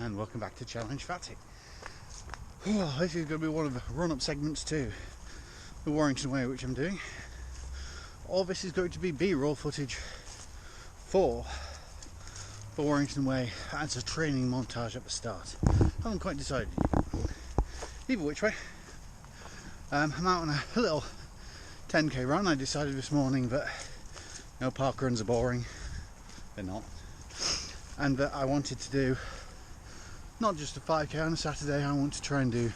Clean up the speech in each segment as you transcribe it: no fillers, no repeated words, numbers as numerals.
and welcome back to Challenge Fatty. This is going to be one of the run-up segments to the Warrington Way, which I'm doing. All this is going to be B-roll footage for the Warrington Way as a training montage at the start. I haven't quite decided yet. Either which way, I'm out on a little 10k run. I decided this morning that park runs are boring. They're not. And that I wanted to do not just a 5k on a Saturday, I want to try and do,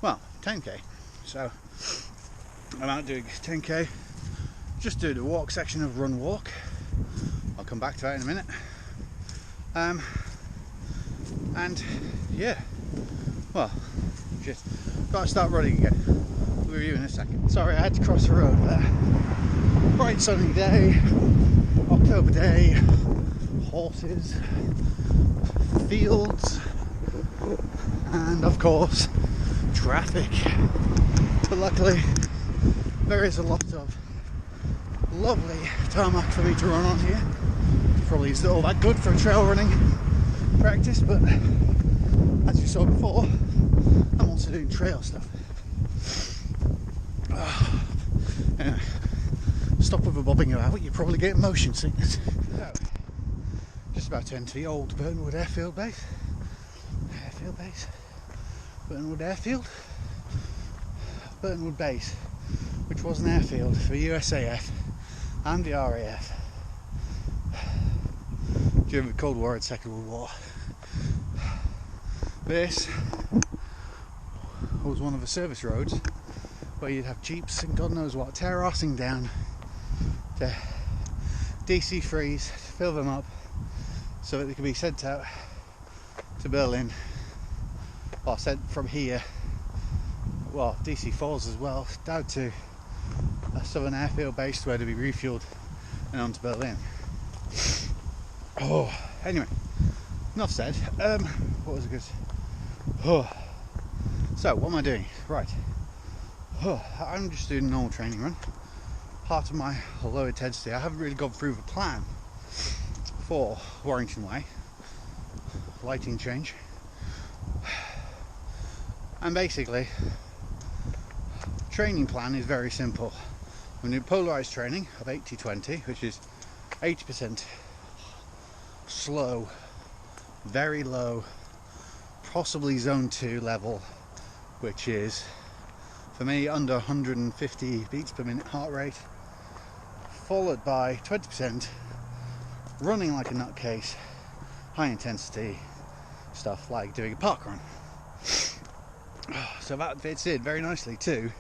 well, 10k. So I'm out doing 10k, just do the walk section of run walk. I'll come back to that in a minute. And yeah, well, just gotta start running again. We'll be with you in a second. Sorry, I had to cross the road there. Bright sunny day, October day, horses, fields, and of course traffic. But luckily there is a lot of lovely tarmac for me to run on here. Probably isn't all that good for trail running practice, but as you saw before, I'm also doing trail stuff. Anyway, stop with the bobbing about, you're probably getting motion sickness. So, just about to enter the old Burnwood Airfield base. Burnwood Airfield. Burnwood Base, which was an airfield for USAF and the RAF during the Cold War and Second World War. This was one of the service roads where you'd have jeeps and God knows what terracing down to DC freeze, fill them up so that they could be sent out to Berlin, or sent from here, well, DC Falls as well, down to a southern airfield base where to be refueled and on to Berlin. Oh, anyway, enough said. What was it good? So, what am I doing? Right. I'm just doing a normal training run. Part of my low intensity. I haven't really gone through the plan for Warrington Way. Lighting change. And basically, training plan is very simple. I'm doing polarized training of 80-20, which is 80% slow, very low, possibly zone 2 level, which is for me under 150 beats per minute heart rate, followed by 20% running like a nutcase, high intensity stuff like doing a park run. So that fits in very nicely to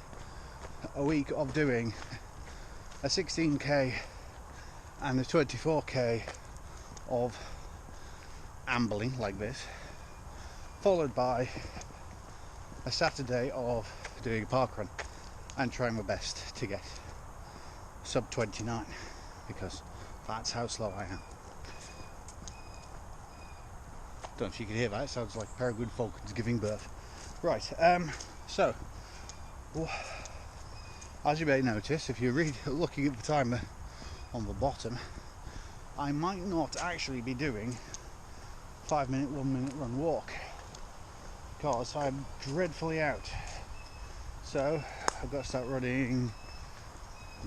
a week of doing a 16k and a 24k of ambling like this, followed by a Saturday of doing a park run and trying my best to get sub 29, because that's how slow I am. Don't know if you can hear that, it sounds like Peregrine Falcon's giving birth. Right, so as you may notice, if you're looking at the timer on the bottom, I might not actually be doing 5 minute, 1 minute run walk, because I'm dreadfully out. So I've got to start running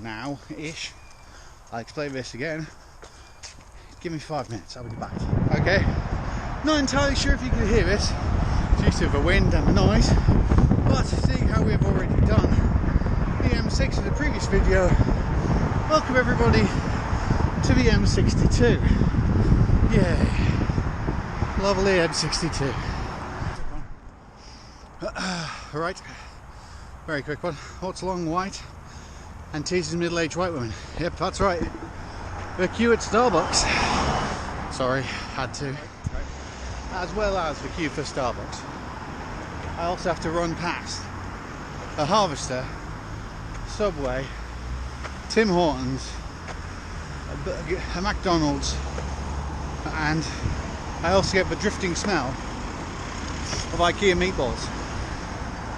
now-ish. I'll explain this again. Give me 5 minutes, I'll be back. Okay, not entirely sure if you can hear this due to the wind and the noise, but seeing how we've already done the M6 in the previous video, welcome everybody to the M62. Yay, lovely M62. Right, very quick one. What's long white and teases middle-aged white women? Yep, that's right. The queue at Starbucks. Sorry, had to. As well as the queue for Starbucks, I also have to run past a Harvester, Subway, Tim Hortons, a McDonald's, and I also get the drifting smell of IKEA meatballs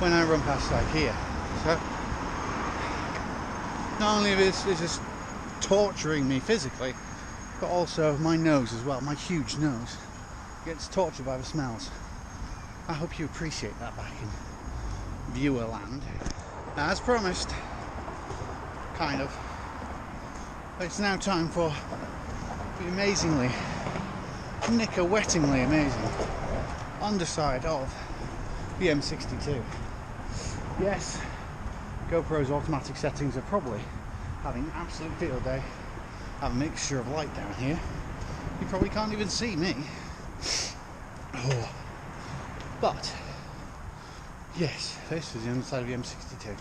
when I run past IKEA. So not only is this torturing me physically, but also my nose as well, my huge nose gets tortured by the smells. I hope you appreciate that back in viewer land. Now, as promised, kind of, it's now time for the amazingly, knicker-wettingly amazing underside of the M62. Yes, GoPro's automatic settings are probably having an absolute field day. I have a mixture of light down here. You probably can't even see me. Oh. But, yes, this is the underside of the M62.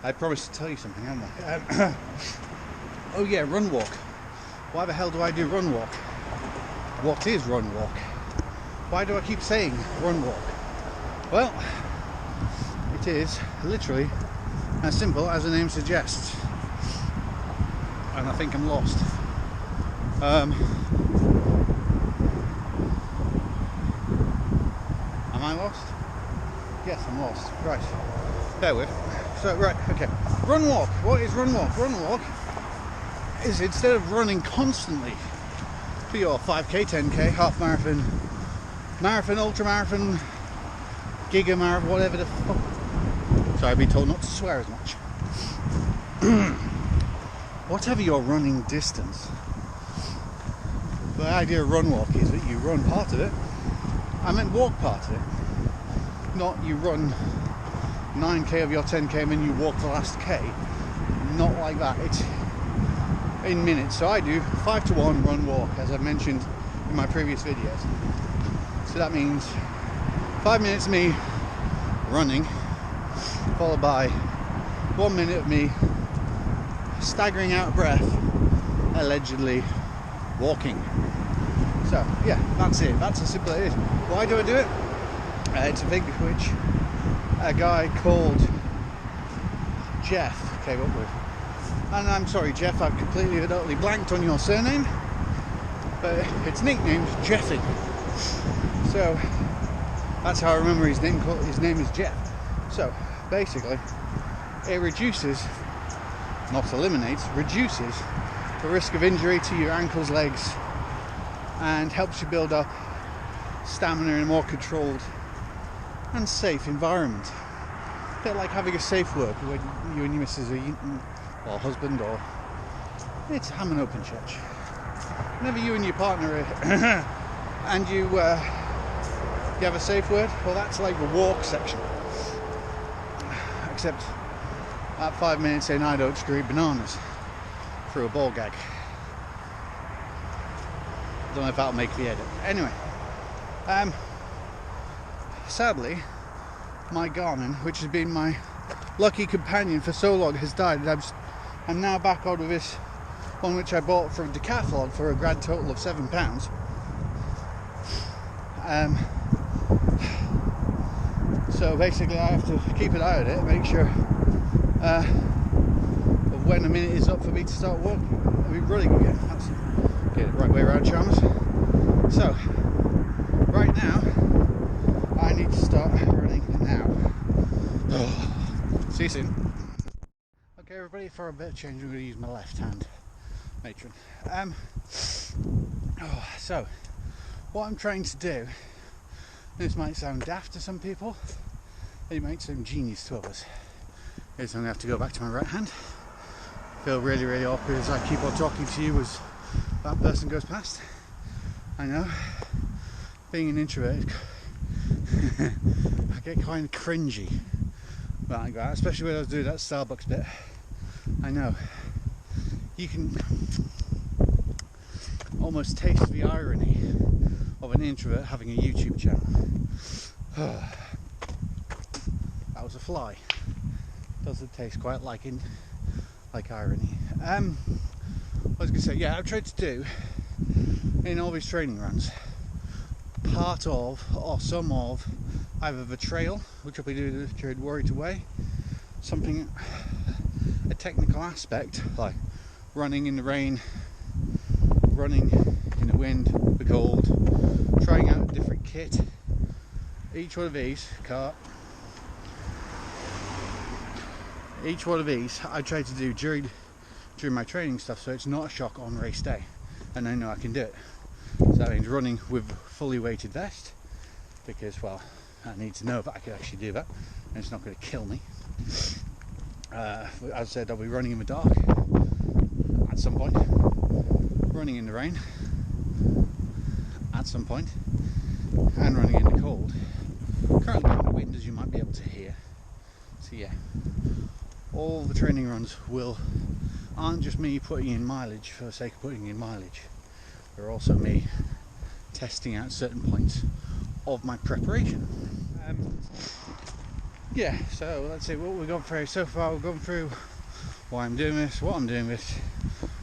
I promised to tell you something, hadn't I? Oh yeah, run walk. Why the hell do I do run walk? What is run walk? Why do I keep saying run walk? Well, it is literally as simple as the name suggests. And I think I'm lost. Am I lost? Yes, I'm lost. Right. Bear with. So, right, okay. Run walk. What is run walk? Run walk is, instead of running constantly for your 5k, 10k, half marathon, marathon, ultra marathon, giga marathon, whatever the fuck. Sorry, I've been told not to swear as much. Whatever your running distance, the idea of run walk is that you run part of it. I meant walk part of it. Not you run 9k of your 10k and then you walk the last k. Not like that. It's in minutes. So I do 5 to 1 run walk, as I mentioned in my previous videos. So that means 5 minutes of me running, followed by 1 minute of me staggering out of breath, allegedly walking. So yeah, that's it. That's how simple it is. Why do I do it? It's a thing which a guy called Jeff came up with. And I'm sorry, Jeff, I've completely and utterly blanked on your surname, but it's nicknamed Jeffy. So that's how I remember his name. His name is Jeff. So basically, it reduces, not eliminates, reduces the risk of injury to your ankles, legs, and helps you build up stamina in a more controlled and safe environment. A bit like having a safe word when you and your missus or husband, or it's ham and open church. Whenever you and your partner are and you have a safe word, well, that's like the walk section. Except at 5 minutes in, I don't scream bananas through a ball gag. Don't know if that'll make the edit. Anyway, sadly, my Garmin, which has been my lucky companion for so long, has died. I'm now back on with this one which I bought from Decathlon for a grand total of £7. So basically I have to keep an eye on it, make sure of when a minute is up for me to start walking. I'll be running again. That's, get it right way around, charmers. So right now I need to start running now. Oh, see you soon. Okay everybody, for a bit of change I'm going to use my left hand matron. So what I'm trying to do, this might sound daft to some people, it might sound genius to others, is I'm going to have to go back to my right hand. Feel really, really awkward as I keep on talking to you as that person goes past. I know, being an introvert, I get kind of cringy like that, especially when I was doing that Starbucks bit. I know, you can almost taste the irony of an introvert having a YouTube channel. That was a fly. Doesn't taste quite like irony. I was going to say, yeah, I've tried to do in all these training runs part of or some of either the trail, which I'll be doing during Warrington Way, something, a technical aspect like running in the rain, running in the wind, the cold, trying out a different kit. Each one of these each one of these I try to do during my training stuff, so it's not a shock on race day, and I know I can do it. So that means running with fully weighted vest, because, well, I need to know if I can actually do that and it's not going to kill me. As I said, I'll be running in the dark at some point, running in the rain at some point, and running in the cold. Currently in the wind, as you might be able to hear. So yeah, all the training runs aren't just me putting in mileage for the sake of putting in mileage. They're also me testing out certain points of my preparation. Yeah, so let's see what we've gone through so far. We've gone through why I'm doing this, what I'm doing this,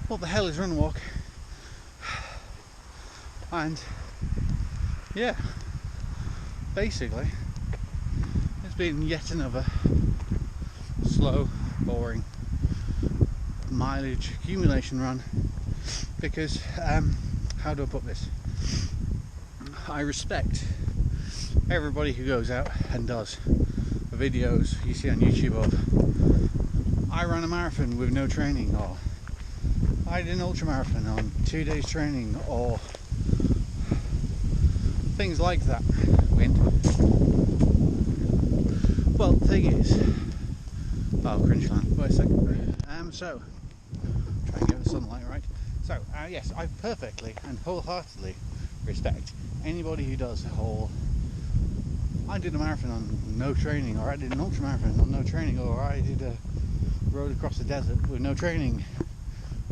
what the hell is run walk, and yeah, basically it's been yet another slow, boring mileage accumulation run, because how do I put this? I respect everybody who goes out and does the videos you see on YouTube of I ran a marathon with no training, or I did an ultramarathon on 2 days training, or things like that. Wind. Well, the thing is, oh, cringe line. Wait a second. So try and get the sunlight right. So yes, I perfectly and wholeheartedly respect anybody who does the whole I did a marathon on no training, or I did an ultramarathon on no training, or I did a road across the desert with no training,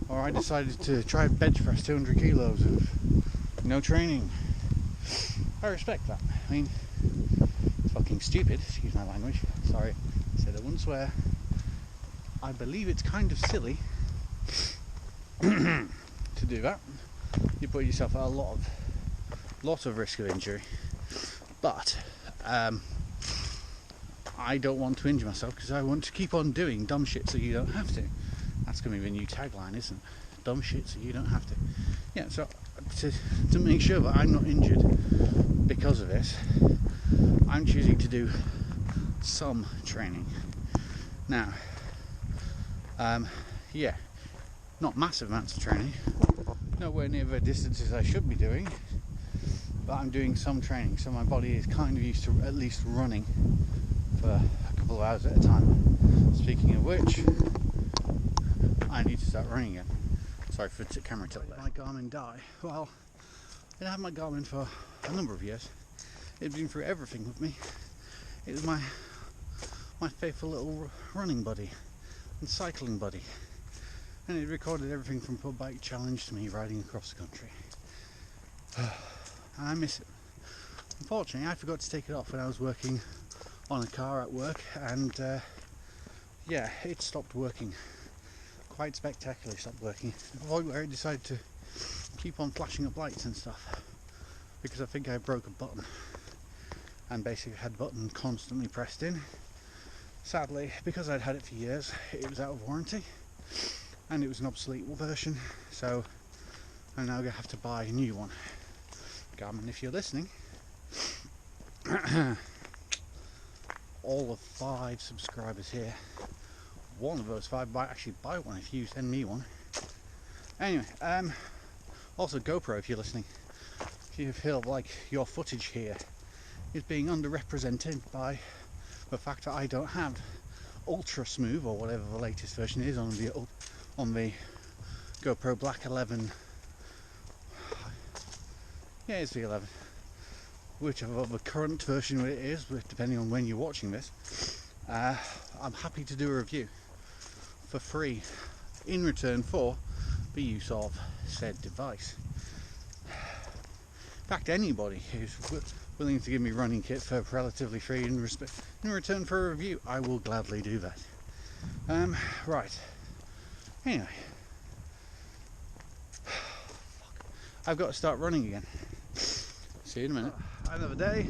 or I decided to try bench press 200 kilos with no training. I respect that. I mean, it's fucking stupid, excuse my language. Sorry, I said I wouldn't swear. I believe it's kind of silly to do that. You put yourself at a lot of risk of injury. But I don't want to injure myself, because I want to keep on doing dumb shit so you don't have to. That's going to be the new tagline, isn't it? Dumb shit so you don't have to. Yeah, so to make sure that I'm not injured because of this, I'm choosing to do some training. Now, yeah, not massive amounts of training, nowhere near the distances I should be doing, but I'm doing some training, so my body is kind of used to at least running for a couple of hours at a time. Speaking of which, I need to start running again. Sorry for the camera tilt there. My Garmin die. Well, I had my Garmin for a number of years. It's been through everything with me. It was my faithful little running buddy and cycling buddy, and it recorded everything from a bike challenge to me riding across the country. And I miss it. Unfortunately, I forgot to take it off when I was working on a car at work, and yeah, it stopped working. Quite spectacularly stopped working. To the point where I decided to keep on flashing up lights and stuff, because I think I broke a button, and basically had the button constantly pressed in. Sadly, because I'd had it for years, it was out of warranty, and it was an obsolete version, so I'm now going to have to buy a new one. Garmin, if you're listening, all of 5 subscribers here, one of those 5 might actually buy one if you send me one. Anyway, also GoPro, if you're listening, if you feel like your footage here is being underrepresented by the fact that I don't have ultra smooth, or whatever the latest version is on the GoPro Black 11. Yeah, it's the 11. Whichever the current version it is, depending on when you're watching this. I'm happy to do a review for free in return for the use of said device. In fact, anybody who's willing to give me running kit for relatively free in return for a review, I will gladly do that. Right. Anyway, I've got to start running again. See you in a minute. Another day,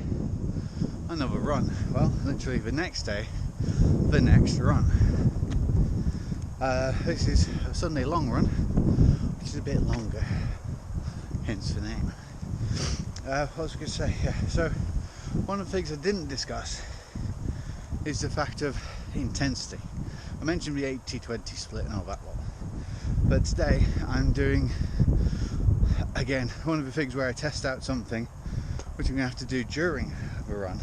another run. Well, literally the next day, the next run. This is a Sunday long run, which is a bit longer, hence the name. What was I going to say? Yeah, so one of the things I didn't discuss is the fact of intensity. I mentioned the 80-20 split and all that lot, but today I'm doing again, one of the things where I test out something which I'm going to have to do during the run.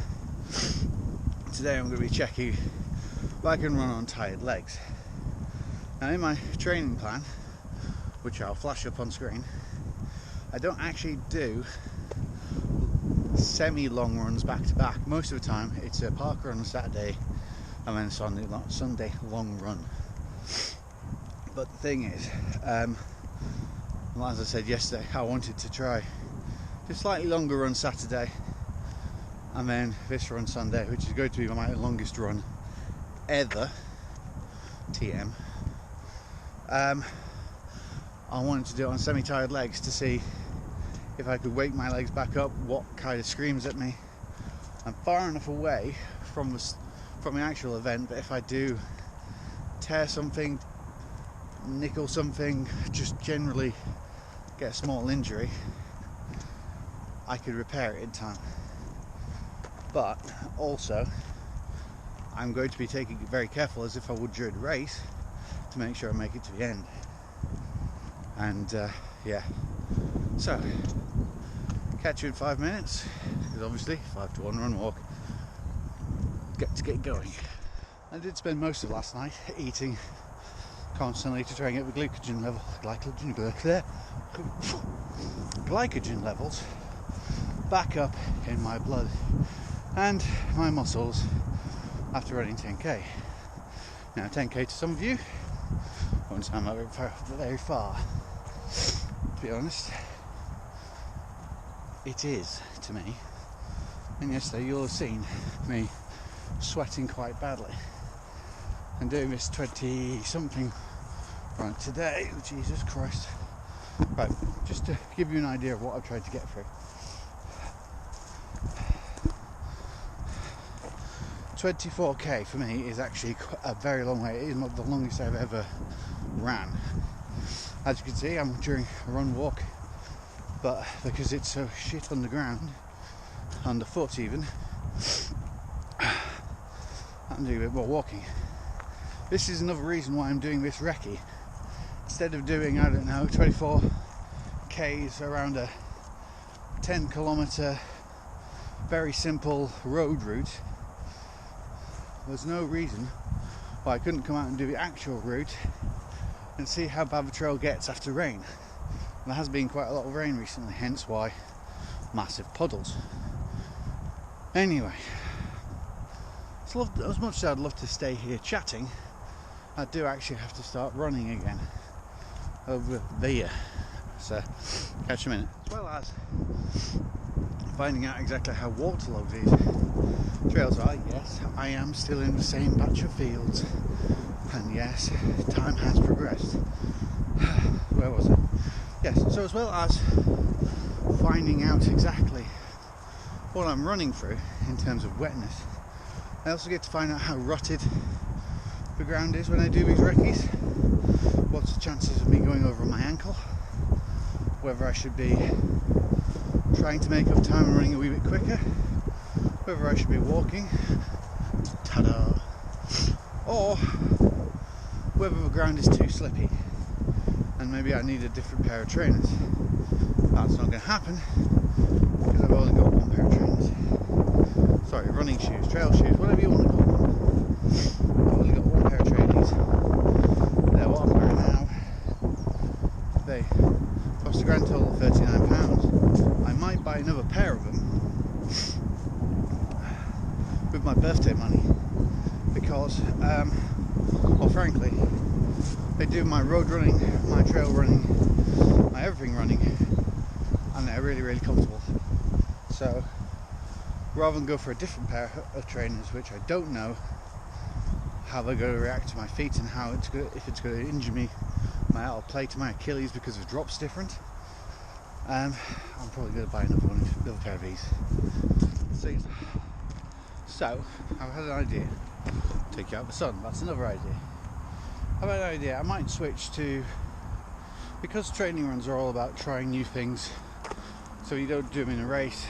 Today I'm going to be checking if I can run on tired legs. Now in my training plan, which I'll flash up on screen, I don't actually do semi-long runs back to back. Most of the time it's a park run on Saturday and then a Sunday long run. But the thing is, well, as I said yesterday, I wanted to try just slightly longer run Saturday and then this run Sunday, which is going to be my longest run ever, TM. I wanted to do it on semi-tired legs to see if I could wake my legs back up, what kind of screams at me. I'm far enough away from the actual event, but if I do tear something, nickel something, just generally get a small injury, I could repair it in time. But also I'm going to be taking it very careful, as if I would during the race, to make sure I make it to the end. And yeah, so catch you in 5 minutes, because obviously 5 to 1 run walk, get going. I did spend most of last night eating constantly to try and get the glycogen levels back up in my blood and my muscles after running 10k. Now 10k to some of you won't sound like very far. To be honest, it is to me. And yesterday you'll have seen me sweating quite badly and doing this 20 something right today. Oh, Jesus Christ. Right, just to give you an idea of what I've tried to get through. 24k for me is actually a very long way. It is not the longest I've ever ran. As you can see, I'm during a run walk, but because it's so shit on the ground, underfoot even, I'm doing a bit more walking. This is another reason why I'm doing this recce. Instead of doing, I don't know, 24 k's around a 10 kilometre very simple road route, there's no reason why I couldn't come out and do the actual route and see how bad the trail gets after rain. And there has been quite a lot of rain recently, hence why massive puddles. Anyway, as much as I'd love to stay here chatting, I do actually have to start running again over there. So, catch you in a minute. As well as finding out exactly how waterlogged these trails are. Yes, I am still in the same batch of fields, and yes, time has progressed. Where was it? Yes, so as well as finding out exactly what I'm running through in terms of wetness, I also get to find out how rutted the ground is when I do these recce's. What's the chances of me going over my ankle? Whether I should be trying to make up time and running a wee bit quicker, whether I should be walking, ta-da, or whether the ground is too slippy and maybe I need a different pair of trainers. That's not going to happen because I've only got one pair of trainers. Sorry, running shoes, trail shoes, whatever you want to call them. I've only got one pair of trainers. They're what I'm wearing now. They cost a grand total of £39. I might buy another pair of them with my birthday money because, well, frankly, they do my road running, my trail running, my everything running, and they're really, really comfortable. So, rather than go for a different pair of trainers, which I don't know how they're going to react to my feet and how it's going, if it's going to injure me, I'll play to my Achilles because the drop's different. I'm probably going to buy another pair of these. So, I've had an idea. Take you out of the sun. That's another idea. I've had an idea. I might switch to, because training runs are all about trying new things, so you don't do them in a race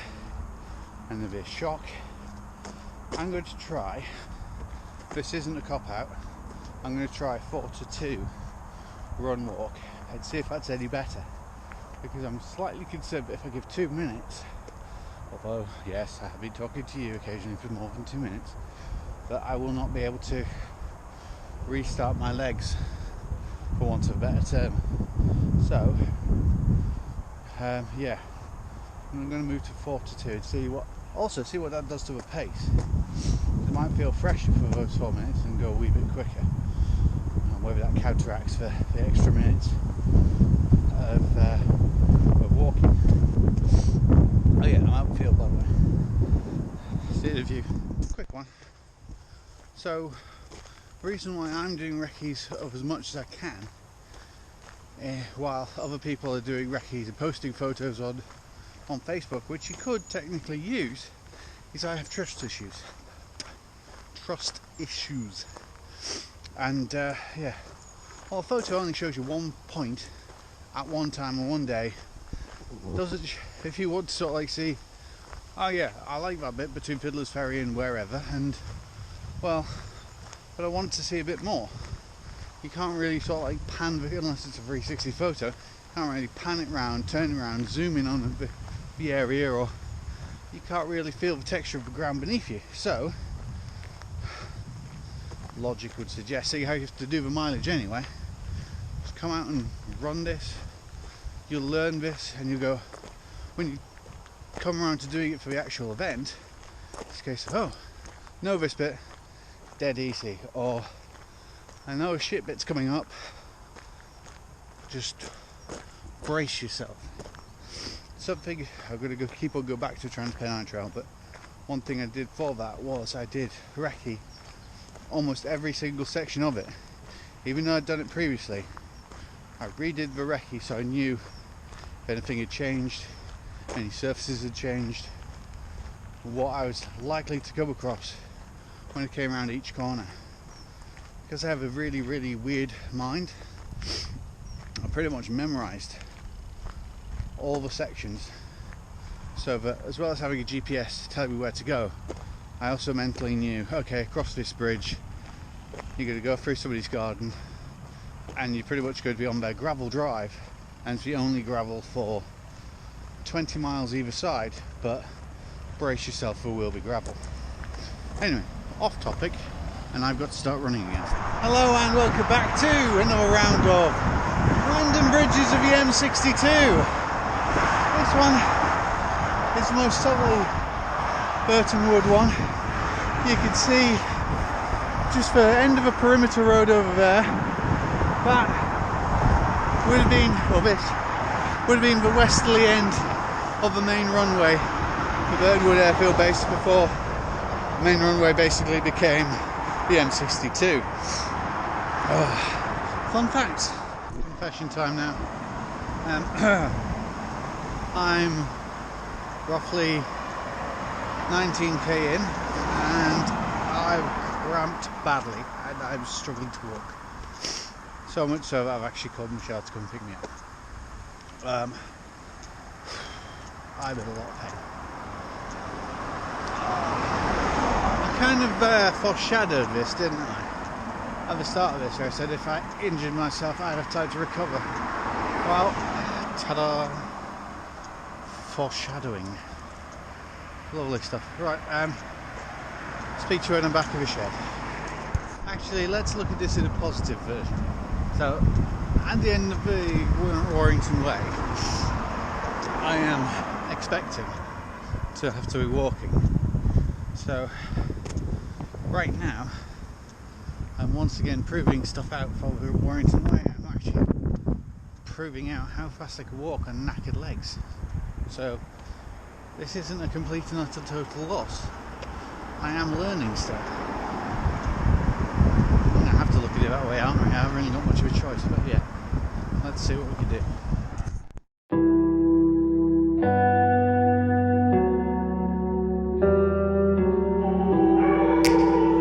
and there'll be a shock. I'm going to try, this isn't a cop-out, I'm going to try 4 to 2 run walk and see if that's any better. because I'm slightly concerned that if I give 2 minutes, although yes, I have been talking to you occasionally for more than 2 minutes, that I will not be able to restart my legs, for want of a better term. So yeah, I'm going to move to 4 to 2 and see what that does to the pace. It might feel fresher for those 4 minutes and go a wee bit quicker. Whether that counteracts the extra minutes of walking. Oh yeah, I'm out field by the way. State of view, quick one. So, the reason why I'm doing recce's of as much as I can, while other people are doing recce's and posting photos on Facebook, which you could technically use, is I have trust issues. And yeah, well, a photo only shows you one point at one time and one day. Doesn't, if you want to sort of like see, oh yeah, I like that bit between Fiddler's Ferry and wherever, and well, but I want to see a bit more. You can't really sort of like pan, unless it's a 360 photo, you can't really pan it round, turn it around, zoom in on the area, or you can't really feel the texture of the ground beneath you. So logic would suggest, see how you have to do the mileage anyway, just come out and run this, you'll learn this, and you go, when you come around to doing it for the actual event, it's a case of, oh, know this bit, dead easy, or I know a shit bit's coming up, just brace yourself. Something I'm going to keep on going back to Transpennine Trail, but one thing I did for that was I did recce almost every single section of it. Even though I'd done it previously, I redid the recce so I knew if anything had changed, any surfaces had changed, what I was likely to come across when I came around each corner. Because I have a really, really weird mind, I pretty much memorized all the sections, so that as well as having a GPS telling me where to go, I also mentally knew, okay, across this bridge you're going to go through somebody's garden and you're pretty much going to be on their gravel drive, and it's the only gravel for 20 miles either side, but brace yourself, for will be gravel. Anyway, off topic, and I've got to start running again. Hello and welcome back to another round of random bridges of the M62. This one is the most southerly Burton Wood one. You can see just the end of a perimeter road over there. That would have been, or this would have been the westerly end of the main runway, the Burton Wood Airfield Base, before the main runway basically became the M62. Fun fact. Confession time now. I'm roughly 19k in and I've cramped badly and I'm struggling to walk. So much so that I've actually called Michelle to come pick me up. I'm in a lot of pain. I kind of foreshadowed this, didn't I? At the start of this, where I said if I injured myself I'd have time to recover. Well, ta-da! Foreshadowing. Lovely stuff. Right, speak to you when I'm back in the shed. Actually, let's look at this in a positive version. So, at the end of the Warrington Way, I am expecting to have to be walking. So, right now, I'm once again proving stuff out for the Warrington Way. I'm actually proving out how fast I can walk on knackered legs. So, this isn't a complete and utter total loss. I am learning still. I'm going to have to look at it that way, aren't I? I haven't really got much of a choice, but yeah, let's see what we can do.